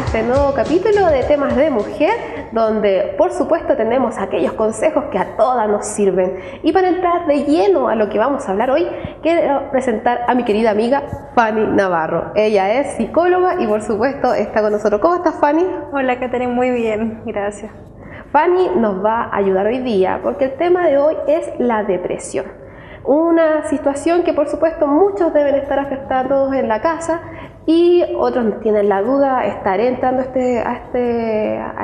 este nuevo capítulo de Temas de Mujer, donde por supuesto tenemos aquellos consejos que a todas nos sirven. Y para entrar de lleno a lo que vamos a hablar hoy, quiero presentar a mi querida amiga Fanny Navarro. Ella es psicóloga y por supuesto está con nosotros. ¿Cómo estás, Fanny? Hola, Catherine, muy bien, gracias. Fanny nos va a ayudar hoy día porque el tema de hoy es la depresión. Una situación que por supuesto muchos deben estar afectados en la casa y otros tienen la duda, ¿estaré entrando a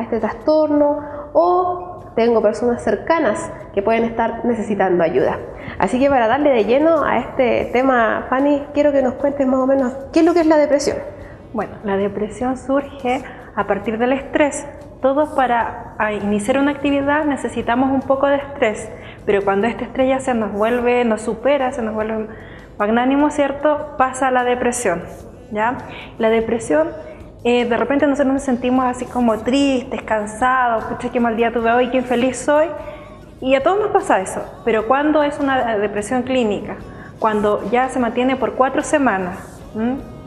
este trastorno? O tengo personas cercanas que pueden estar necesitando ayuda. Así que para darle de lleno a este tema, Fanny, quiero que nos cuentes más o menos qué es lo que es la depresión. Bueno, la depresión surge a partir del estrés. Todos para iniciar una actividad necesitamos un poco de estrés, pero cuando este estrés ya se nos vuelve, nos supera, se nos vuelve magnánimo, ¿cierto? Pasa a la depresión, ¿ya? La depresión, de repente nosotros nos sentimos así como tristes, cansados, pucha, qué mal día tuve hoy, qué infeliz soy, y a todos nos pasa eso, pero cuando es una depresión clínica, cuando ya se mantiene por 4 semanas,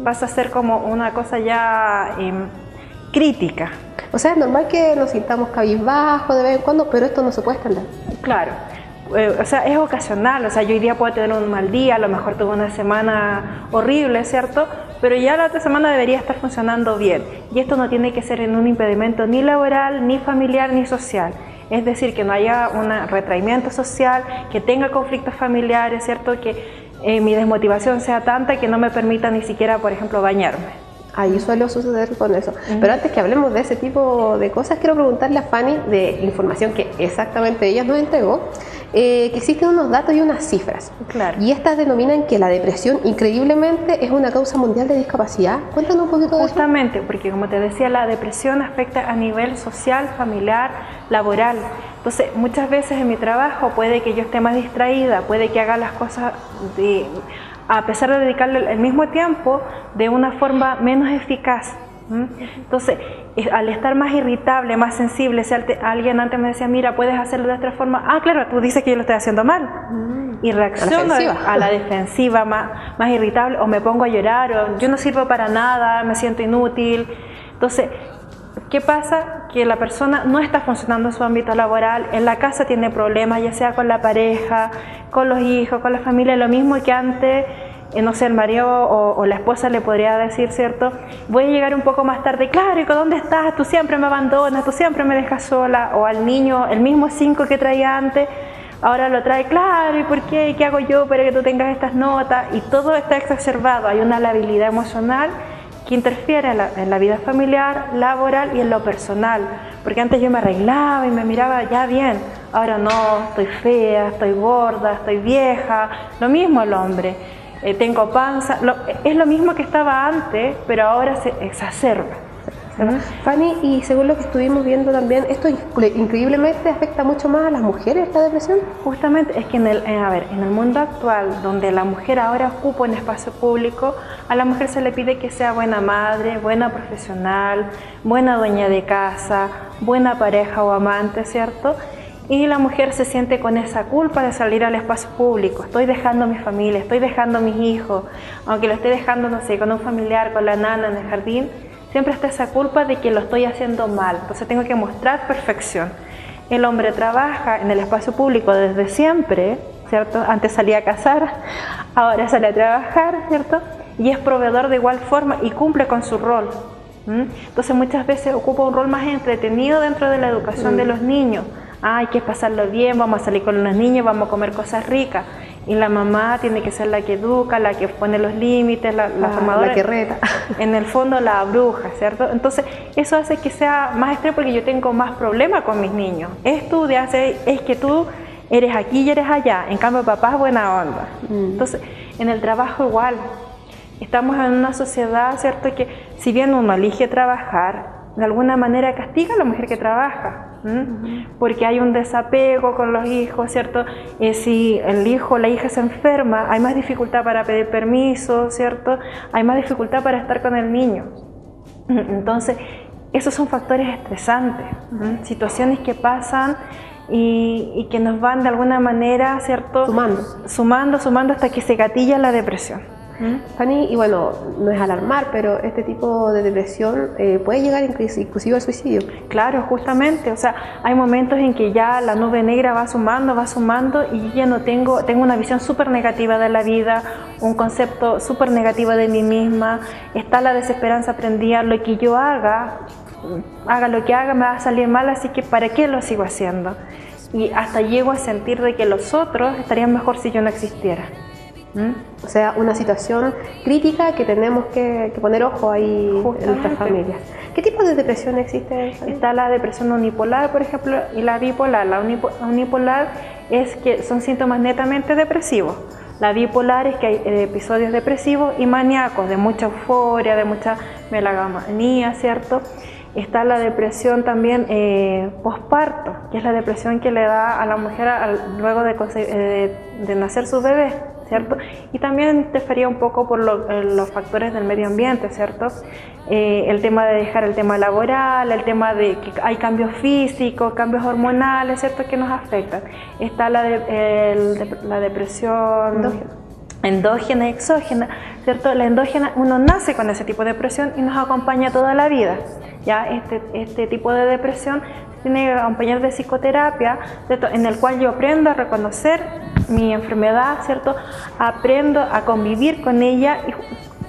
pasa a ser como una cosa ya crítica. O sea, es normal que nos sintamos cabizbajos de vez en cuando, pero esto no se puede esconder. Claro, o sea, es ocasional, o sea, yo hoy día puedo tener un mal día, a lo mejor tuve una semana horrible, ¿cierto? Pero ya la otra semana debería estar funcionando bien. Y esto no tiene que ser en un impedimento ni laboral, ni familiar, ni social. Es decir, que no haya un retraimiento social, que tenga conflictos familiares, ¿cierto? Que mi desmotivación sea tanta que no me permita ni siquiera, por ejemplo, bañarme. Ahí suele suceder con eso. Pero antes que hablemos de ese tipo de cosas, quiero preguntarle a Fanny de información que exactamente ella nos entregó, que existen unos datos y unas cifras. Claro. Y estas denominan que la depresión, increíblemente, es una causa mundial de discapacidad. Cuéntanos un poquito de eso. Justamente, porque como te decía, la depresión afecta a nivel social, familiar, laboral. Entonces, muchas veces en mi trabajo puede que yo esté más distraída, puede que haga las cosas a pesar de dedicarle el mismo tiempo, de una forma menos eficaz. Entonces, al estar más irritable, más sensible, si alguien antes me decía, mira, puedes hacerlo de otra forma, claro, tú dices que yo lo estoy haciendo mal, y reacciono a la defensiva, más irritable, o me pongo a llorar, o yo no sirvo para nada, me siento inútil. Entonces, ¿qué pasa? Que la persona no está funcionando en su ámbito laboral, en la casa tiene problemas, ya sea con la pareja, con los hijos, con la familia, lo mismo que antes, no sé, el marido o la esposa le podría decir, ¿cierto? Voy a llegar un poco más tarde, claro, ¿y dónde estás? Tú siempre me abandonas, tú siempre me dejas sola, o al niño, el mismo 5 que traía antes, ahora lo trae, claro, ¿y por qué? ¿Qué hago yo para que tú tengas estas notas? Y todo está exacerbado, hay una labilidad emocional que interfiere en la vida familiar, laboral y en lo personal. Porque antes yo me arreglaba y me miraba ya bien, ahora no, estoy fea, estoy gorda, estoy vieja, lo mismo el hombre, tengo panza, es lo mismo que estaba antes, pero ahora se exacerba. Fanny, y según lo que estuvimos viendo también, esto increíblemente afecta mucho más a las mujeres, la depresión. Justamente es que en el mundo actual, donde la mujer ahora ocupa un espacio público, a la mujer se le pide que sea buena madre, buena profesional, buena dueña de casa, buena pareja o amante, ¿cierto? Y la mujer se siente con esa culpa de salir al espacio público. Estoy dejando a mi familia, estoy dejando a mis hijos, aunque lo esté dejando, no sé, con un familiar, con la nana en el jardín, siempre está esa culpa de que lo estoy haciendo mal, entonces tengo que mostrar perfección. El hombre trabaja en el espacio público desde siempre, ¿cierto? Antes salía a cazar, ahora sale a trabajar, ¿cierto? Y es proveedor de igual forma y cumple con su rol. Entonces muchas veces ocupa un rol más entretenido dentro de la educación de los niños. Hay que pasarlo bien, vamos a salir con los niños, vamos a comer cosas ricas. Y la mamá tiene que ser la que educa, la que pone los límites, la formadora. La que reta. En el fondo la bruja, ¿cierto? Entonces eso hace que sea más estrés porque yo tengo más problemas con mis niños. Es que tú eres aquí y eres allá, en cambio papá es buena onda. Entonces en el trabajo igual, estamos en una sociedad, ¿cierto? Que si bien uno elige trabajar, de alguna manera castiga a la mujer que trabaja. Porque hay un desapego con los hijos, ¿cierto? Si el hijo o la hija se enferma, hay más dificultad para pedir permiso, ¿cierto? Hay más dificultad para estar con el niño. Entonces, esos son factores estresantes, situaciones que pasan y que nos van de alguna manera, ¿cierto? Sumando hasta que se gatilla la depresión. Fanny, y bueno, no es alarmar, pero este tipo de depresión puede llegar inclusive al suicidio. Claro, justamente, o sea, hay momentos en que ya la nube negra va sumando y ya no tengo una visión súper negativa de la vida, un concepto súper negativo de mí misma, está la desesperanza prendida, lo que yo haga lo que haga me va a salir mal, así que ¿para qué lo sigo haciendo? Y hasta llego a sentir de que los otros estarían mejor si yo no existiera. O sea, una situación crítica que tenemos que poner ojo ahí en nuestras familias. ¿Qué tipo de depresión existe? Está la depresión unipolar, por ejemplo, y la bipolar. La unipolar es que son síntomas netamente depresivos. La bipolar es que hay episodios depresivos y maníacos, de mucha euforia, de mucha melomanía, ¿cierto? Está la depresión también posparto, que es la depresión que le da a la mujer luego de nacer su bebé, ¿cierto? Y también interfería un poco por los factores del medio ambiente, ¿cierto? El tema de dejar el tema laboral, el tema de que hay cambios físicos, cambios hormonales, ¿cierto? Que nos afectan. Está la depresión endógena y exógena, ¿cierto? La endógena, uno nace con ese tipo de depresión y nos acompaña toda la vida. Ya este tipo de depresión tiene que acompañar de psicoterapia, ¿cierto? En el cual yo aprendo a reconocer mi enfermedad, ¿cierto? Aprendo a convivir con ella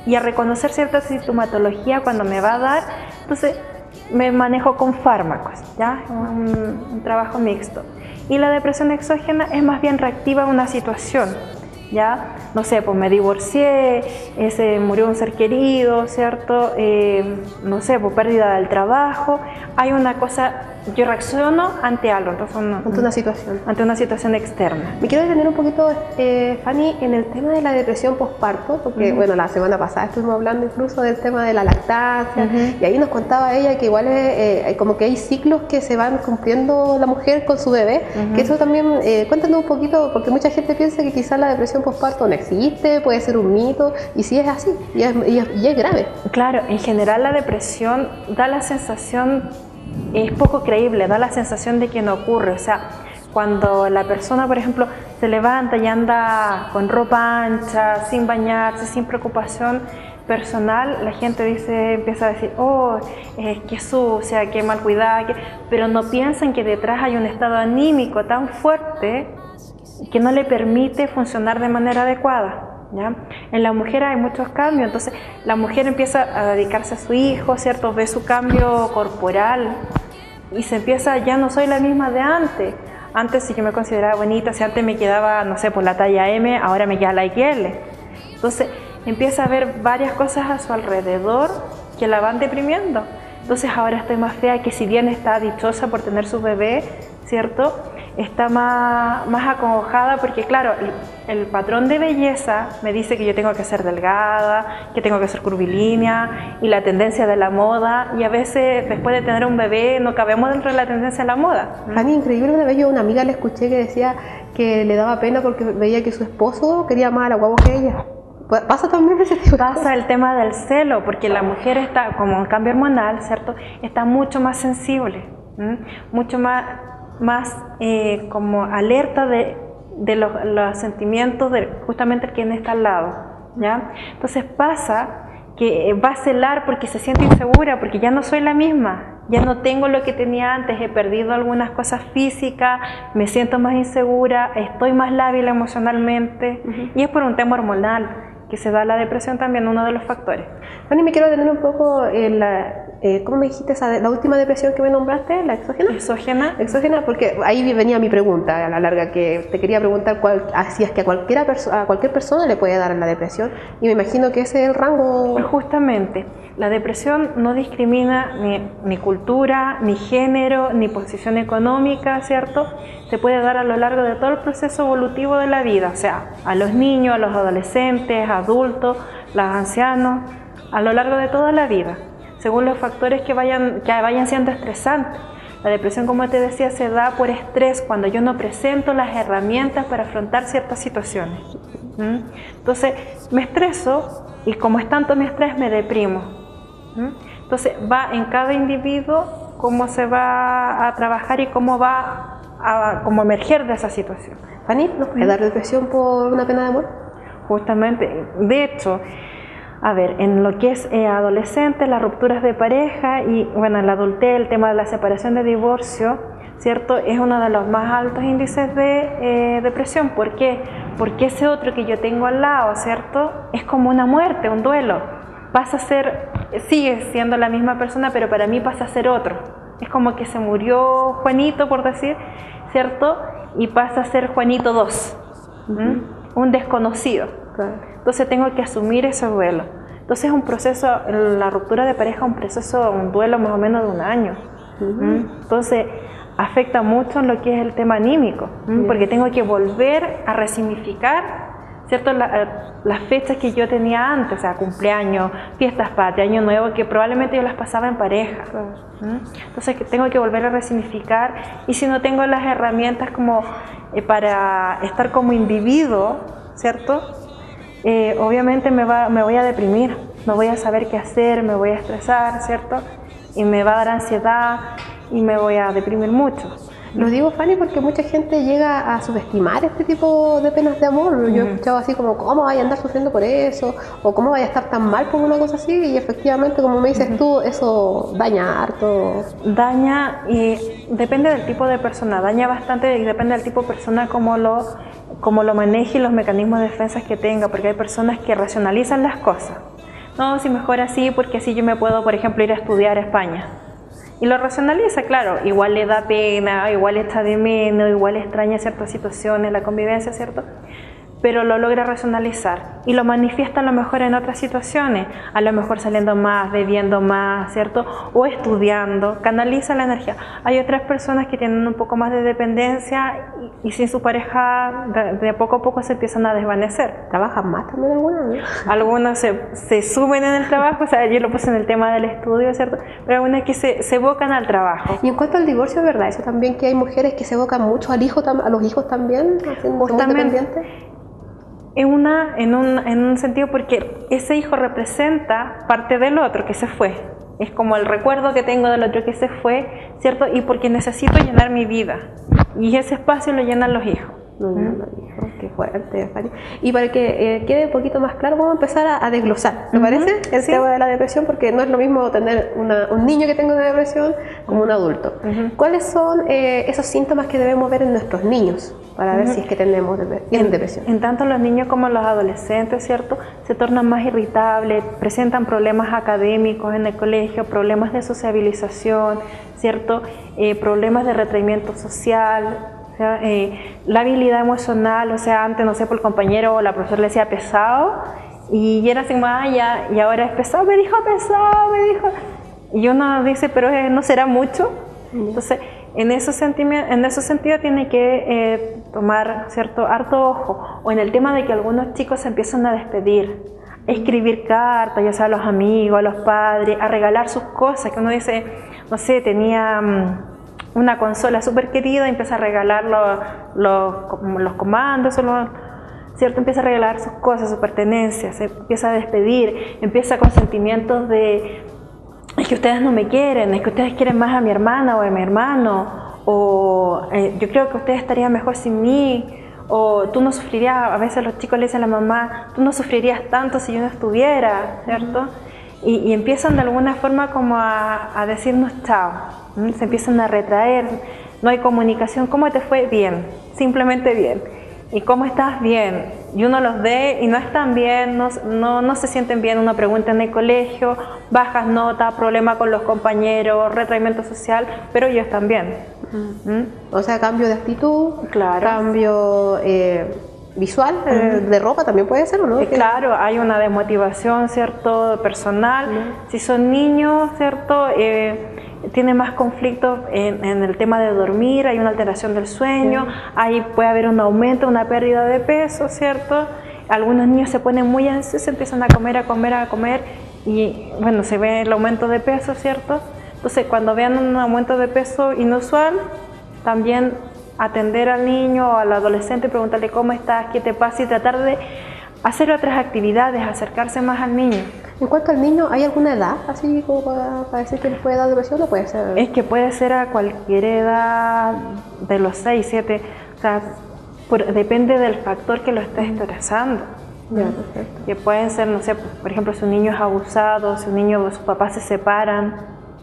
y a reconocer cierta sintomatología cuando me va a dar. Entonces me manejo con fármacos, ¿ya? Un trabajo mixto. Y la depresión exógena es más bien reactiva a una situación. Ya, no sé, pues me divorcié, se murió un ser querido, ¿cierto? No sé, pues pérdida del trabajo, hay una cosa, yo reacciono ante algo, entonces ante una situación externa. Me quiero detener un poquito, Fanny, en el tema de la depresión posparto, porque bueno, la semana pasada estuvimos hablando incluso del tema de la lactancia, y ahí nos contaba ella que igual como que hay ciclos que se van cumpliendo la mujer con su bebé, que eso también, cuéntanos un poquito, porque mucha gente piensa que quizás la depresión posparto no existe, puede ser un mito, y sí es así, y es grave. Claro, en general la depresión da la sensación, es poco creíble, da la sensación de que no ocurre, o sea, cuando la persona, por ejemplo, se levanta y anda con ropa ancha, sin bañarse, sin preocupación personal, la gente empieza a decir, oh, qué sucia, qué mal cuidada, pero no piensan que detrás hay un estado anímico tan fuerte que no le permite funcionar de manera adecuada. ¿Ya? En la mujer hay muchos cambios, entonces la mujer empieza a dedicarse a su hijo, ¿cierto? Ve su cambio corporal y se empieza, ya no soy la misma de antes. Antes sí que me consideraba bonita, si antes me quedaba, no sé, por la talla M, ahora me queda la XL. Entonces empieza a ver varias cosas a su alrededor que la van deprimiendo. Entonces ahora estoy más fea, que si bien está dichosa por tener su bebé, ¿cierto? Está más acongojada porque, claro, el patrón de belleza me dice que yo tengo que ser delgada, que tengo que ser curvilínea, y la tendencia de la moda, y a veces después de tener un bebé no cabemos dentro de la tendencia de la moda. Fanny, increíble, una vez yo a una amiga le escuché que decía que le daba pena porque veía que su esposo quería más a la guagua que ella. ¿Pasa también ese tipo? Pasa el tema del celo, porque la mujer está, como en cambio hormonal, ¿cierto? Está mucho más sensible, mucho más como alerta de los sentimientos de justamente quien está al lado, ¿ya? Entonces pasa que va a celar porque se siente insegura, porque ya no soy la misma, ya no tengo lo que tenía antes, he perdido algunas cosas físicas, me siento más insegura, estoy más lábil emocionalmente, y es por un tema hormonal que se da la depresión también, uno de los factores. Fanny, me quiero detener un poco en ¿cómo me dijiste la última depresión que me nombraste? ¿La exógena? Exógena, porque ahí venía mi pregunta a la larga, que te quería preguntar si es que a cualquier persona le puede dar la depresión, y me imagino que ese es el rango. Justamente, la depresión no discrimina ni cultura, ni género, ni posición económica, ¿cierto? Se puede dar a lo largo de todo el proceso evolutivo de la vida, o sea, a los niños, a los adolescentes, adultos, los ancianos, a lo largo de toda la vida, según los factores que vayan siendo estresantes. La depresión, como te decía, se da por estrés, cuando yo no presento las herramientas para afrontar ciertas situaciones. Entonces, me estreso, y como es tanto mi estrés, me deprimo. Entonces, va en cada individuo cómo se va a trabajar y cómo va a emerger de esa situación. Fanny, ¿nos puede dar depresión por una pena de amor? justamente, de hecho, a ver, en lo que es adolescente, las rupturas de pareja y, bueno, en la adultez, el tema de la separación de divorcio, ¿cierto? Es uno de los más altos índices de depresión. ¿Por qué? Porque ese otro que yo tengo al lado, ¿cierto? Es como una muerte, un duelo. Pasa a ser, sigue siendo la misma persona, pero para mí pasa a ser otro. Es como que se murió Juanito, por decir, ¿cierto? Y pasa a ser Juanito 2, un desconocido. Claro. Entonces tengo que asumir ese duelo. Entonces es un proceso, la ruptura de pareja es un proceso, un duelo más o menos de un año. Entonces afecta mucho en lo que es el tema anímico, porque tengo que volver a resignificar, ¿cierto? Las fechas que yo tenía antes, o sea, cumpleaños, fiestas patrias, año nuevo, que probablemente yo las pasaba en pareja. Entonces tengo que volver a resignificar, y si no tengo las herramientas como para estar como individuo, ¿cierto? Obviamente me voy a deprimir, no voy a saber qué hacer, me voy a estresar, ¿cierto? Y me va a dar ansiedad y me voy a deprimir mucho. Lo digo, Fanny, porque mucha gente llega a subestimar este tipo de penas de amor. Yo he escuchado así como, ¿cómo vaya a andar sufriendo por eso? O ¿cómo vaya a estar tan mal por una cosa así? Y efectivamente, como me dices tú, eso daña harto. Daña, y depende del tipo de persona, daña bastante, y depende del tipo de persona como lo maneje y los mecanismos de defensa que tenga, porque hay personas que racionalizan las cosas. No, si mejor así, porque así yo me puedo, por ejemplo, ir a estudiar a España. Y lo racionaliza, claro, igual le da pena, igual está de menos, igual extraña ciertas situaciones, la convivencia, ¿cierto? Pero lo logra racionalizar y lo manifiesta a lo mejor en otras situaciones, a lo mejor saliendo más, bebiendo más, ¿cierto? O estudiando, canaliza la energía. Hay otras personas que tienen un poco más de dependencia y sin su pareja de poco a poco se empiezan a desvanecer. ¿Trabajan más también algunas, no? Algunas se suben en el trabajo, o sea, yo lo puse en el tema del estudio, ¿cierto? Pero algunas que se evocan al trabajo. Y en cuanto al divorcio, ¿verdad? Eso también, que hay mujeres que se evocan mucho al hijo, a los hijos también, siendo dependientes. En un sentido, porque ese hijo representa parte del otro que se fue. Es como el recuerdo que tengo del otro que se fue, ¿cierto? Y porque necesito llenar mi vida. Y ese espacio lo llenan los hijos. Qué fuerte, Fanny. Y para que quede un poquito más claro, vamos a empezar a desglosar, ¿te parece? El tema de la depresión, porque no es lo mismo tener un niño que tenga una depresión como un adulto. ¿Cuáles son esos síntomas que debemos ver en nuestros niños para ver si es que tienen depresión? En tanto los niños como los adolescentes, ¿cierto? Se tornan más irritables, presentan problemas académicos en el colegio, problemas de sociabilización, ¿cierto? Problemas de retraimiento social. O sea, la habilidad emocional, o sea, antes, no sé, por el compañero o la profesora le decía pesado, y era así como, y ahora es pesado, me dijo, y uno dice, pero no será mucho. Entonces, en esos sentidos tiene que tomar, ¿cierto?, harto ojo, o en el tema de que algunos chicos se empiezan a despedir, escribir cartas, ya sea a los amigos, a los padres, a regalar sus cosas, que uno dice, no sé, tenía una consola súper querida y empieza a regalar los comandos, ¿cierto? Empieza a regalar sus cosas, sus pertenencias, se empieza a despedir, empieza con sentimientos de es que ustedes no me quieren, es que ustedes quieren más a mi hermana o a mi hermano, o yo creo que ustedes estarían mejor sin mí, o tú no sufrirías, a veces los chicos le dicen a la mamá, tú no sufrirías tanto si yo no estuviera, ¿cierto? Y empiezan de alguna forma como a decirnos chao, se empiezan a retraer, no hay comunicación. ¿Cómo te fue? Bien, simplemente bien. ¿Y cómo estás? Bien. Y uno los ve y no están bien, no se sienten bien. Uno pregunta en el colegio, bajas notas, problema con los compañeros, retraimiento social, pero ellos están bien. O sea, cambio de actitud, claro. Cambio visual, de ropa también puede ser, ¿o no? Claro, hay una desmotivación, ¿cierto?, personal. Si son niños, ¿cierto?, tiene más conflictos en el tema de dormir, hay una alteración del sueño, ahí puede haber un aumento, una pérdida de peso, ¿cierto? Algunos niños se ponen muy ansiosos, empiezan a comer y bueno, se ve el aumento de peso, ¿cierto? Entonces cuando vean un aumento de peso inusual, también atender al niño o al adolescente, preguntarle cómo estás, qué te pasa y tratar de hacer otras actividades, acercarse más al niño. En cuanto al niño, ¿hay alguna edad así como para decir que les puede dar depresión o puede ser? Es que puede ser a cualquier edad, de los 6, 7, o sea, depende del factor que lo esté estresando. Ya, perfecto. Que pueden ser, no sé, por ejemplo, si un niño es abusado, si un niño o sus papás se separan,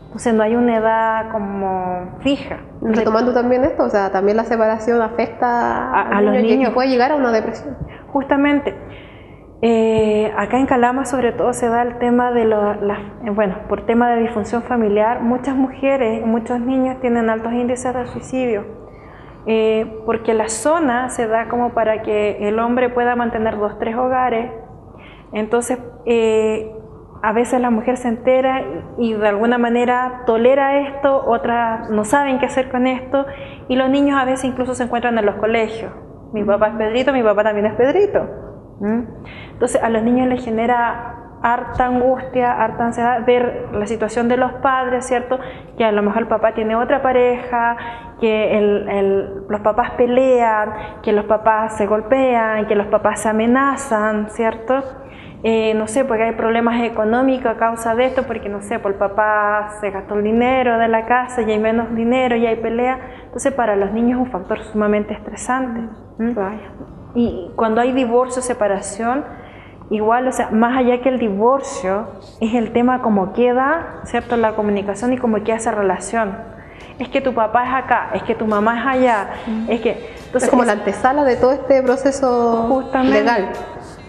entonces no hay una edad como fija. Retomando también esto, o sea, también la separación afecta a los niños y puede llegar a una depresión. Justamente, acá en Calama sobre todo se da el tema de bueno, por tema de disfunción familiar, muchas mujeres y muchos niños tienen altos índices de suicidio, porque la zona se da como para que el hombre pueda mantener 2, 3 hogares, entonces a veces la mujer se entera y de alguna manera tolera esto, otras no saben qué hacer con esto, y los niños a veces incluso se encuentran en los colegios. Mi papá es Pedrito, mi papá también es Pedrito. Entonces a los niños les genera harta angustia, harta ansiedad ver la situación de los padres, ¿cierto? Que a lo mejor el papá tiene otra pareja, que los papás pelean, que los papás se golpean, que los papás se amenazan, ¿cierto? No sé, porque hay problemas económicos a causa de esto, porque no sé, por el papá se gastó el dinero de la casa y hay menos dinero y hay pelea. Entonces para los niños es un factor sumamente estresante. Y cuando hay divorcio, separación, igual, o sea, más allá que el divorcio, es el tema cómo queda, ¿cierto?, la comunicación y cómo queda esa relación. Es que tu papá es acá, es que tu mamá es allá, es que... Entonces, es como la antesala de todo este proceso legal.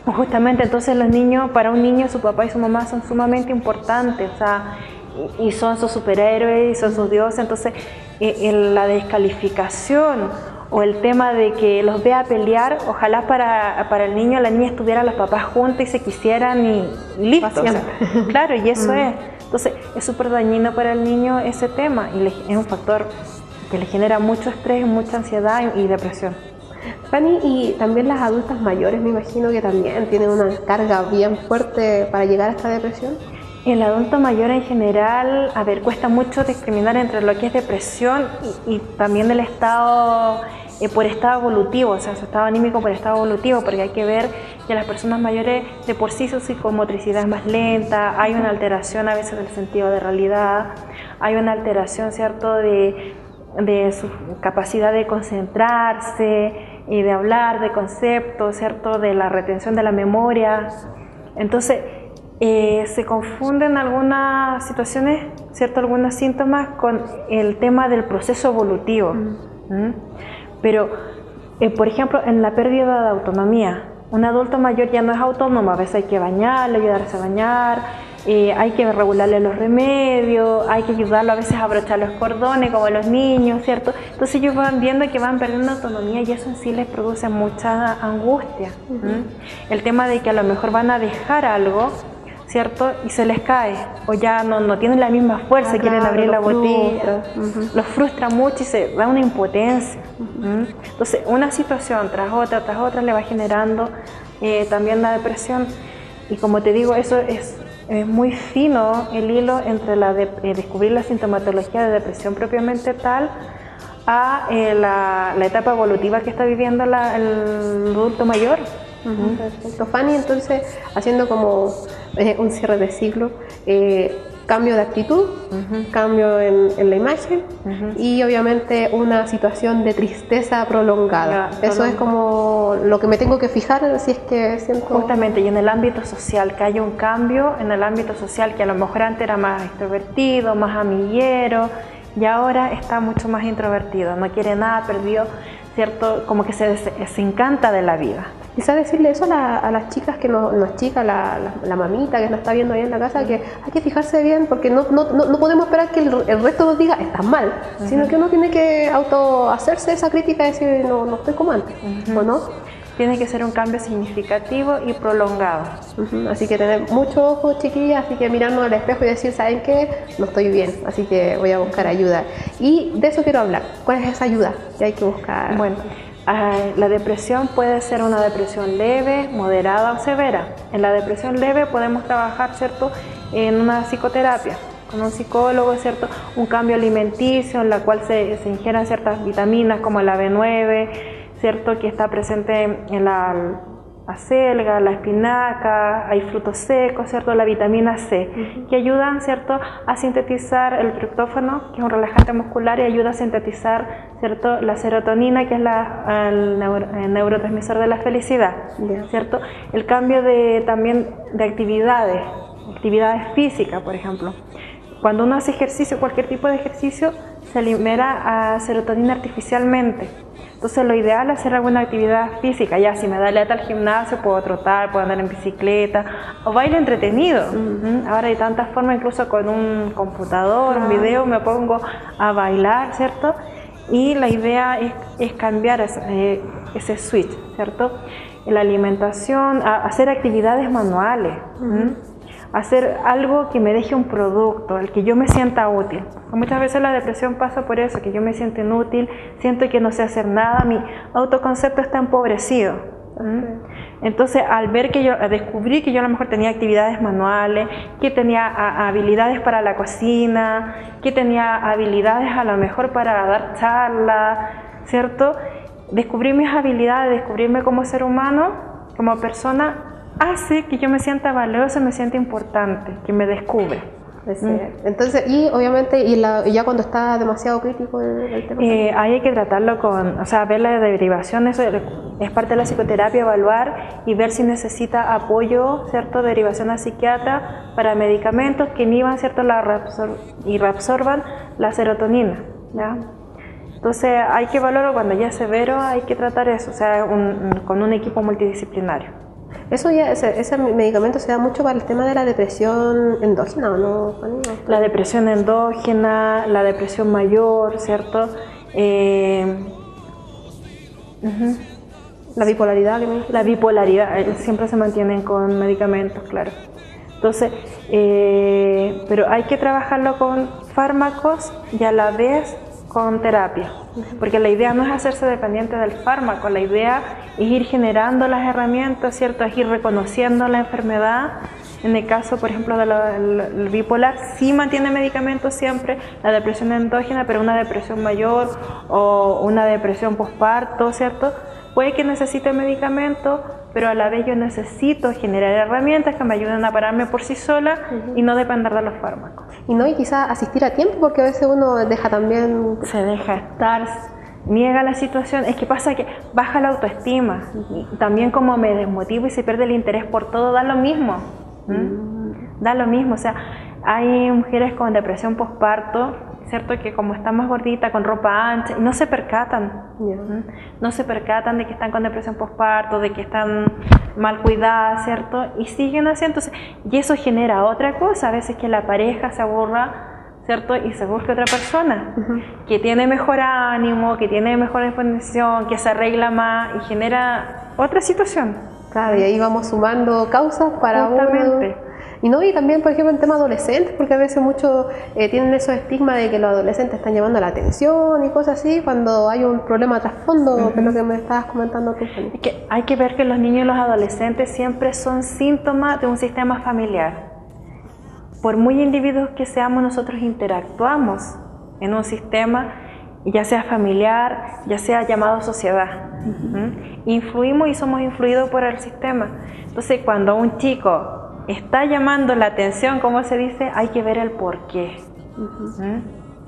Justamente, entonces los niños, para un niño su papá y su mamá son sumamente importantes, o sea, y son sus superhéroes y son sus dioses, entonces la descalificación o el tema de que los vea pelear, ojalá para el niño, la niña estuvieran los papás juntos y se quisieran y listo, o sea, claro, y eso es, entonces es súper dañino para el niño ese tema y es un factor que le genera mucho estrés, mucha ansiedad y depresión. Fanny, y también las adultas mayores me imagino que también tienen una carga bien fuerte para llegar a esta depresión. El adulto mayor en general, a ver, cuesta mucho discriminar entre lo que es depresión y también el estado, por estado evolutivo, o sea, su estado anímico por estado evolutivo, porque hay que ver que las personas mayores de por sí su psicomotricidad es más lenta, hay una alteración a veces del sentido de realidad, hay una alteración, ¿cierto?, de su capacidad de concentrarse y de hablar, de conceptos, ¿cierto?, de la retención de la memoria. Entonces, se confunden algunas situaciones, ¿cierto?, algunos síntomas con el tema del proceso evolutivo. Pero, por ejemplo, en la pérdida de autonomía, un adulto mayor ya no es autónomo, a veces hay que bañarle, ayudarse a bañar, hay que regularle los remedios, hay que ayudarlo a veces a abrochar los cordones como los niños, ¿cierto? Entonces ellos van viendo que van perdiendo autonomía y eso en sí les produce mucha angustia. El tema de que a lo mejor van a dejar algo, ¿cierto?, y se les cae, o ya no tienen la misma fuerza, quieren abrir la botella, los frustra mucho y se da una impotencia. Entonces una situación tras otra le va generando también la depresión y como te digo, eso es muy fino el hilo entre descubrir la sintomatología de depresión propiamente tal a la etapa evolutiva que está viviendo el adulto mayor. Perfecto. Fanny, entonces, haciendo como un cierre de ciclo, cambio de actitud, cambio en la imagen y obviamente una situación de tristeza prolongada. Eso es como lo que me tengo que fijar si es que siento... Justamente, y en el ámbito social, que haya un cambio en el ámbito social, que a lo mejor antes era más extrovertido, más amiguero, y ahora está mucho más introvertido, no quiere nada, perdió, ¿cierto?, como que se encanta de la vida. Quizás decirle eso a las chicas que no es chica, la mamita que nos está viendo ahí en la casa, que hay que fijarse bien porque no podemos esperar que el resto nos diga estás mal, sino que uno tiene que hacerse esa crítica y decir no estoy como antes, ¿o no? Tiene que ser un cambio significativo y prolongado. Así que tener mucho ojo, chiquillas, así que mirarnos al espejo y decir, ¿saben qué? No estoy bien, así que voy a buscar ayuda. Y de eso quiero hablar. ¿Cuál es esa ayuda que hay que buscar? Bueno, la depresión puede ser una depresión leve, moderada o severa. En la depresión leve podemos trabajar, ¿cierto?, en una psicoterapia, con un psicólogo, ¿cierto?, un cambio alimenticio en la cual se ingieran ciertas vitaminas como la B9, ¿cierto?, que está presente en acelga, la espinaca, hay frutos secos, ¿cierto? La vitamina C, que ayudan, ¿cierto?, a sintetizar el triptófano, que es un relajante muscular, y ayuda a sintetizar, ¿cierto?, la serotonina, que es el neurotransmisor de la felicidad, ¿cierto? El cambio también de actividades físicas, por ejemplo. Cuando uno hace ejercicio, cualquier tipo de ejercicio, se libera serotonina artificialmente. Entonces lo ideal es hacer alguna actividad física. Ya si me da lata al gimnasio, puedo trotar, puedo andar en bicicleta o baile entretenido. Ahora hay tantas formas, incluso con un computador, un video, me pongo a bailar, ¿cierto? Y la idea es cambiar ese switch, ¿cierto? En la alimentación, hacer actividades manuales. Hacer algo que me deje un producto, al que yo me sienta útil. Muchas veces la depresión pasa por eso, que yo me siento inútil, siento que no sé hacer nada, mi autoconcepto está empobrecido. Entonces, al descubrí que yo a lo mejor tenía actividades manuales, que tenía habilidades para la cocina, que tenía habilidades a lo mejor para dar charlas, ¿cierto? Descubrí mis habilidades, descubrirme como ser humano, como persona, hace que yo me sienta valiosa, me sienta importante, que me descubre. Entonces, y obviamente, ya cuando está demasiado crítico el tema. Ahí hay que tratarlo ver la derivación, eso es parte de la psicoterapia, evaluar y ver si necesita apoyo, ¿cierto?, derivación a psiquiatra para medicamentos que inhiban, ¿cierto?, y reabsorban la serotonina, ¿ya? Entonces hay que evaluarlo cuando ya es severo, hay que tratar eso, con un equipo multidisciplinario. Ese medicamento se da mucho para el tema de la depresión endógena, ¿o no, Fanny? La depresión endógena, la depresión mayor, ¿cierto? La bipolaridad. La bipolaridad, siempre se mantienen con medicamentos, claro. Entonces, pero hay que trabajarlo con fármacos y a la vez con terapia, porque la idea no es hacerse dependiente del fármaco, la idea es ir generando las herramientas, ¿cierto? Es ir reconociendo la enfermedad. En el caso, por ejemplo, del bipolar, sí mantiene medicamentos siempre, la depresión endógena, pero una depresión mayor o una depresión posparto, ¿cierto? Puede que necesite medicamentos, pero a la vez yo necesito generar herramientas que me ayuden a pararme por sí sola y no depender de los fármacos. Y quizás asistir a tiempo, porque a veces uno deja también... Se deja estar, niega la situación. Es que pasa que baja la autoestima. Y también como me desmotivo y se pierde el interés por todo, da lo mismo. Da lo mismo. O sea, hay mujeres con depresión posparto, ¿cierto?, que como están más gorditas, con ropa ancha, no se percatan. No se percatan de que están con depresión posparto, de que están mal cuidadas, ¿cierto? Y siguen así. Entonces, y eso genera otra cosa, a veces que la pareja se aburra, ¿cierto?, y se busque otra persona que tiene mejor ánimo, que tiene mejor disposición, que se arregla más y genera otra situación. Claro, y ahí vamos sumando causas para justamente. Y también, por ejemplo, en temas adolescentes, porque a veces muchos tienen esos estigmas de que los adolescentes están llamando la atención y cosas así, cuando hay un problema trasfondo, que es lo que me estabas comentando tú, Fanny. Es que hay que ver que los niños y los adolescentes siempre son síntomas de un sistema familiar. Por muy individuos que seamos, nosotros interactuamos en un sistema, ya sea familiar, ya sea llamado sociedad. Influimos y somos influidos por el sistema. Entonces, cuando un chico está llamando la atención, como se dice, hay que ver el porqué.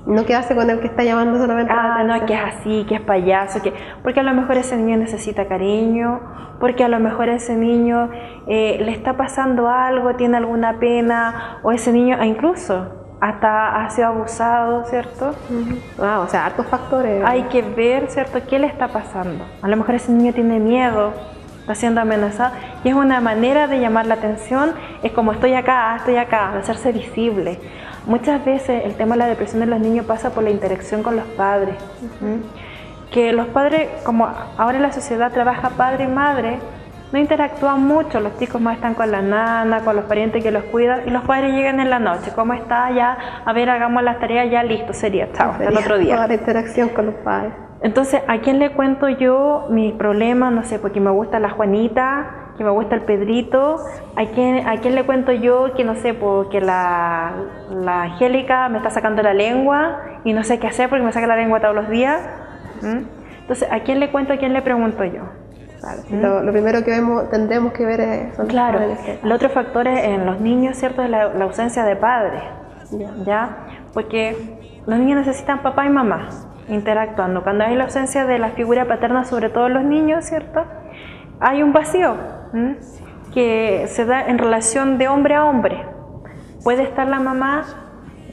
No quedarse con el que está llamando solamente la atención. No, que es así, que es payaso, porque a lo mejor ese niño necesita cariño, porque a lo mejor ese niño le está pasando algo, tiene alguna pena, o ese niño incluso hasta ha sido abusado, ¿cierto? O sea, hartos factores. Hay que ver, ¿cierto?, qué le está pasando. A lo mejor ese niño tiene miedo, está siendo amenazado, y es una manera de llamar la atención, es como estoy acá, de hacerse visible. Muchas veces el tema de la depresión de los niños pasa por la interacción con los padres. Que los padres, como ahora en la sociedad trabaja padre y madre, no interactúan mucho, los chicos más están con la nana, con los parientes que los cuidan, y los padres llegan en la noche, ¿cómo está? Ya, a ver, hagamos las tareas, ya listo, sería, chao, hasta el otro día. Toda la interacción con los padres. Entonces, ¿a quién le cuento yo mis problemas? No sé, porque me gusta la Juanita, que me gusta el Pedrito. ¿A quién le cuento yo que no sé, porque la Angélica me está sacando la lengua y no sé qué hacer porque me saca la lengua todos los días? Entonces, ¿a quién le cuento, a quién le pregunto yo? Claro, lo primero que tendremos que ver son claro. El otro factor es en los niños, ¿cierto? Es la ausencia de padres, ¿ya? Porque los niños necesitan papá y mamá interactuando. Cuando hay la ausencia de la figura paterna, sobre todo en los niños, ¿cierto? Hay un vacío que se da en relación de hombre a hombre. Puede estar la mamá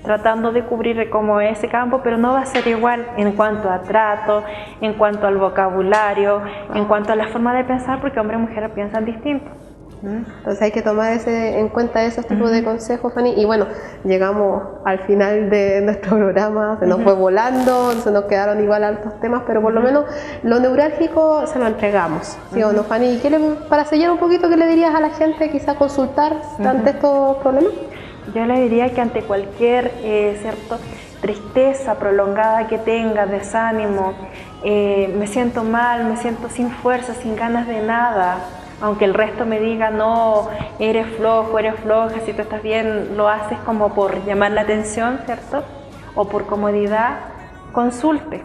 tratando de cubrir como ese campo, pero no va a ser igual en cuanto a trato, en cuanto al vocabulario, en cuanto a la forma de pensar, porque hombre y mujer piensan distinto. Entonces hay que tomar en cuenta esos tipos de consejos, Fanny. Y bueno, llegamos al final de nuestro programa, se nos fue volando, se nos quedaron igual altos temas, pero por lo menos lo neurálgico se lo entregamos, ¿sí o no, Fanny? Para sellar un poquito, ¿qué le dirías a la gente quizá consultar ante estos problemas? Yo le diría que ante cualquier tristeza prolongada que tenga, desánimo, me siento mal, me siento sin fuerza, sin ganas de nada, aunque el resto me diga, no, eres flojo, eres floja, si tú estás bien, lo haces como por llamar la atención, ¿cierto? O por comodidad, consulte.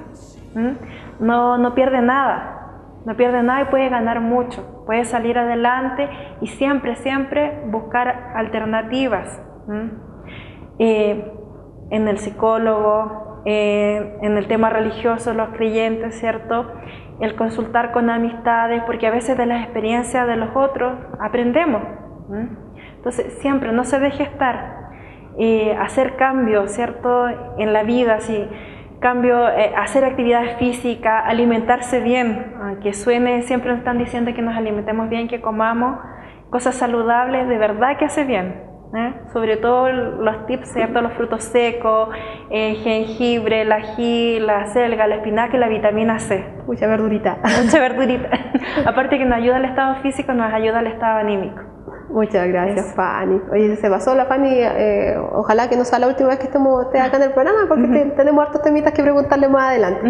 No pierde nada, no pierde nada y puede ganar mucho, puede salir adelante y siempre, siempre buscar alternativas. En el psicólogo, en el tema religioso, los creyentes, ¿cierto? El consultar con amistades, porque a veces de las experiencias de los otros aprendemos. Entonces, siempre no se deje estar, hacer cambios, ¿cierto? En la vida, hacer actividad física, alimentarse bien, aunque suene, siempre nos están diciendo que nos alimentemos bien, que comamos cosas saludables, de verdad que hace bien. Sobre todo los tips, ¿cierto? Los frutos secos, jengibre, el ají, la selga, la espinaca y la vitamina C. Mucha verdurita. Mucha verdurita. Aparte que nos ayuda al estado físico, nos ayuda al estado anímico. Muchas gracias, Fanny. Oye, se pasó la Fanny, ojalá que no sea la última vez que esté acá en el programa, porque tenemos hartos temitas que preguntarle más adelante.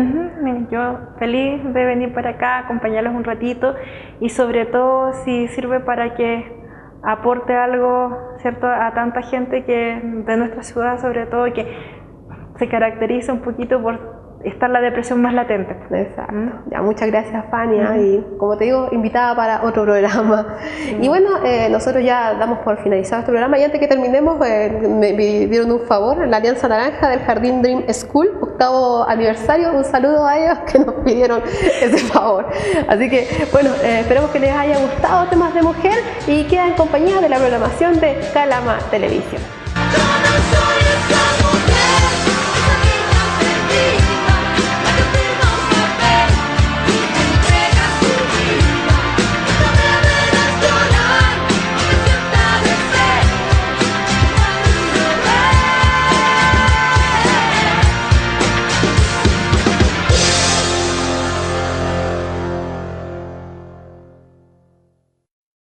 Yo feliz de venir para acá, acompañarlos un ratito y sobre todo si sirve para que aporte algo, ¿cierto?, a tanta gente que de nuestra ciudad, sobre todo, que se caracteriza un poquito por estar la depresión más latente. Exacto. Ya, muchas gracias, Fania, y como te digo, invitada para otro programa. Y bueno, nosotros ya damos por finalizado este programa, y antes que terminemos, me dieron un favor, la Alianza Naranja del Jardín Dream School, 8º aniversario, un saludo a ellos que nos pidieron ese favor. Así que, bueno, esperemos que les haya gustado Temas de Mujer y queda en compañía de la programación de Calama Televisión.